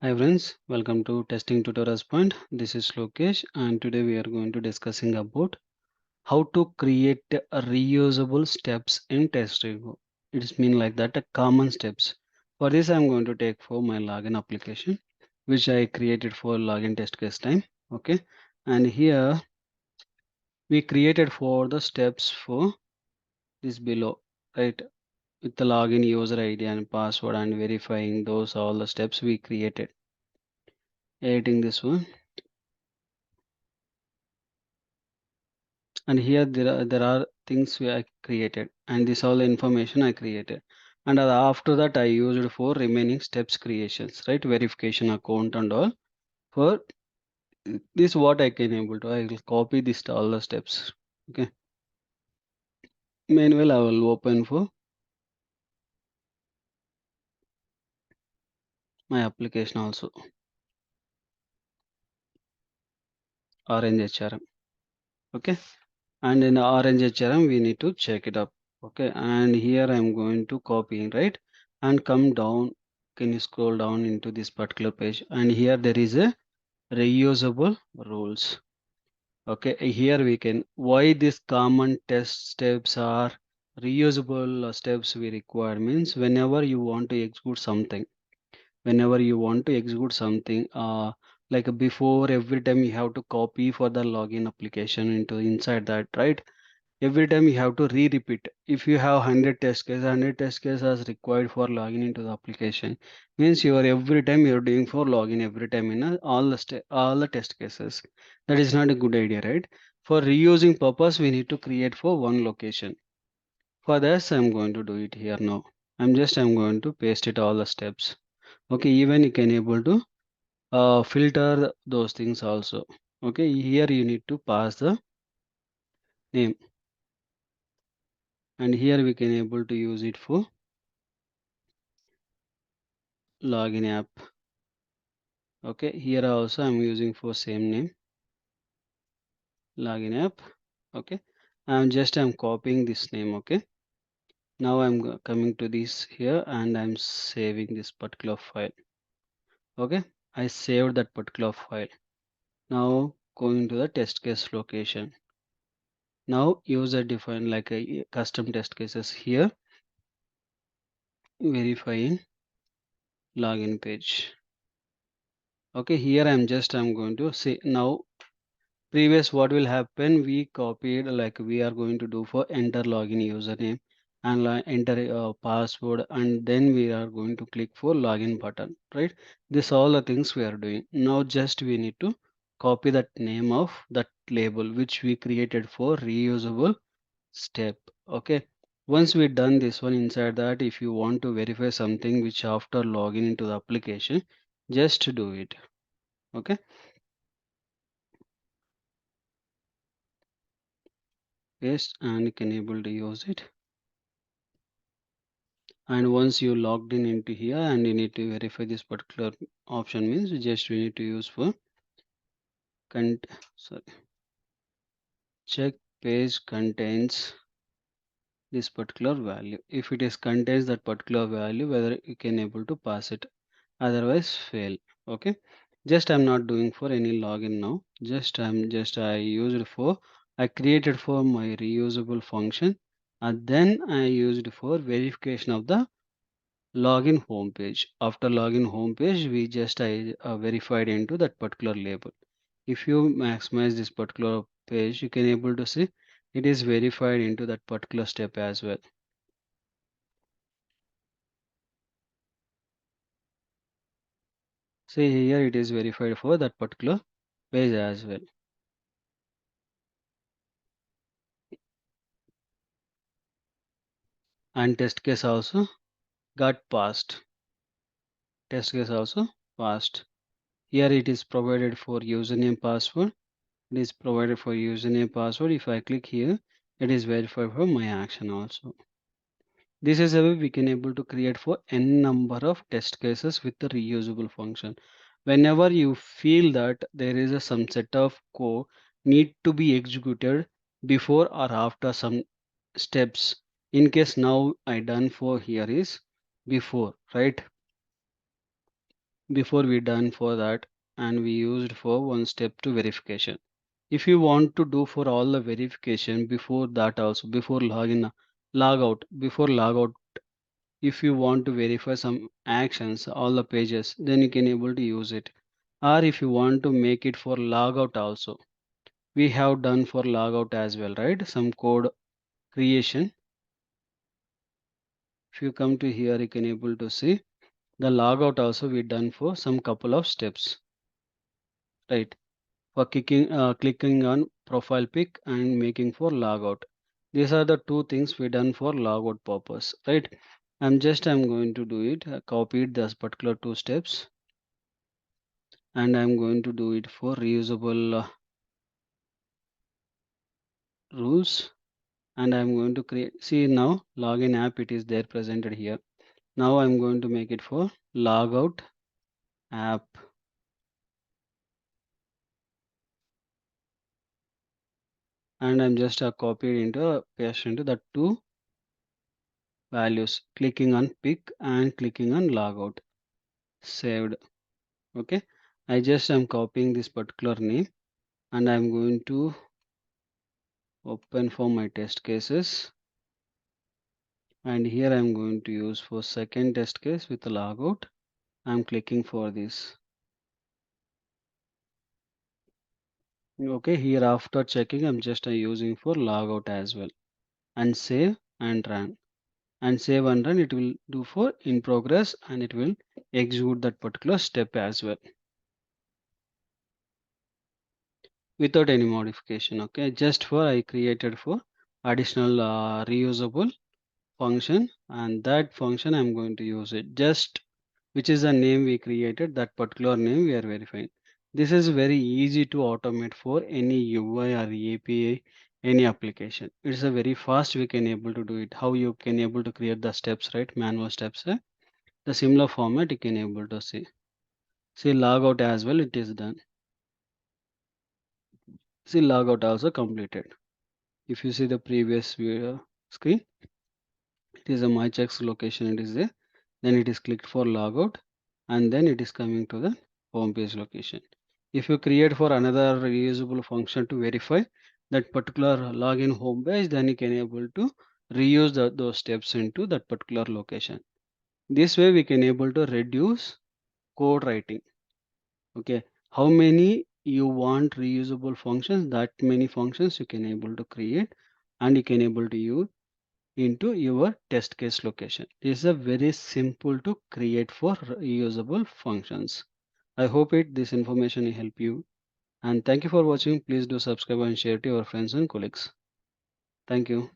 Hi friends, welcome to Testing Tutorials Point. This is Lokesh and today we are going to discussing about how to create a reusable steps in TestRigor. It's mean like that a common steps. For this I'm going to take for my login application which I created for login test case time. Okay, and here we created for the steps for this below, right? With the login user ID and password and verifying those all the steps we created. Editing this one. And here there are things I created and this all the information I created, and after that I used for remaining steps creations, right? Verification account and all. For this what I can able to, I will copy this to all the steps. Okay, meanwhile I will open for my application also, orange HRM. Okay, and in orange HRM we need to check it up. Okay, and here I'm going to copy, right? And come down, can you scroll down into this particular page, and here there is a reusable rules. Okay, here we can, why this common test steps are reusable steps we require means whenever you want to execute something, like before, every time you have to copy for the login application into inside that, right? Every time you have to re-repeat. If you have 100 test cases, 100 test cases required for login into the application, means you are every time you're doing for login every time in all the test cases. That is not a good idea, right? For reusing purpose we need to create for one location. For this I'm going to do it here now. I'm going to paste it all the steps. Okay, even you can able to filter those things also. Okay, here you need to pass the name, and here we can able to use it for login app. Okay, here also I'm using for same name, login app. Okay, I'm copying this name. Okay, now coming to this here and I'm saving this particular file. Okay, I saved that particular file. Now going to the test case location. Now user define like a custom test cases here, verifying login page. Okay, here I'm going to say now previous what will happen, we copied like we are going to do for enter login username and enter password, and then we are going to click for login button, right? This all the things we are doing now. Just we need to copy that name of that label which we created for reusable step. Okay, once we done this one, inside that if you want to verify something which after login into the application, just do it. Okay, paste and you can able to use it. And once you logged in into here and you need to verify this particular option means just we need to use for cont sorry, check page contains this particular value. If it is contains that particular value, whether you can able to pass it, otherwise fail. Okay, just I'm not doing for any login now. I used for, I created for my reusable function, and then I used for verification of the login home page. After login home page, we just I verified into that particular label. If you maximize this particular page, you can able to see it is verified into that particular step as well. See here it is verified for that particular page as well. And test case also got passed. Test case also passed. Here it is provided for username password. It is provided for username password. If I click here, it is verified for my action also. This is a way we can able to create for n number of test cases with the reusable function. Whenever you feel that there is a some set of code need to be executed before or after some steps. In case now I done for here is before, right? before we done for that, and we used for one step to verification. If you want to do for all the verification before that also, before login, logout, before logout, if you want to verify some actions, all the pages, then you can able to use it. Or if you want to make it for logout also, we have done for logout as well, right? Some code creation. If you come to here, you can able to see the logout also we done for some couple of steps, right? For clicking on profile pic and making for logout. These are the two things we done for logout purpose, right? I'm going to do it. I copied this particular two steps, and I'm going to do it for reusable rules, and I'm going to create, see now login app, it is there presented here. Now I'm going to make it for logout app, and I'm just copied into paste into the two values, clicking on pick and clicking on logout, saved. Okay, I just am copying this particular name, and I'm going to open for my test cases, and here I'm going to use for second test case with the logout. I'm clicking for this. Okay, here after checking, I'm just using for logout as well, and save and run, and save and run, it will do for in progress, and it will execute that particular step as well without any modification. Okay, just for I created for additional reusable function, and that function I'm going to use it, just which is the name we created, that particular name we are verifying. This is very easy to automate for any UI or API, any application. It's a very fast we can able to do it. How you can able to create the steps, right? Manual steps, the similar format you can able to see logout as well, it is done. See logout also completed. If you see the previous screen, it is a my checks location, it is there, then it is clicked for logout, and then it is coming to the home page location. If you create for another reusable function to verify that particular login home page, then you can able to reuse those steps into that particular location. This way we can able to reduce code writing. Okay, how many you want reusable functions, that many functions you can able to create, and you can able to use into your test case location. This is a very simple to create for reusable functions. I hope this information will help you, and thank you for watching. Please do subscribe and share to your friends and colleagues. Thank you.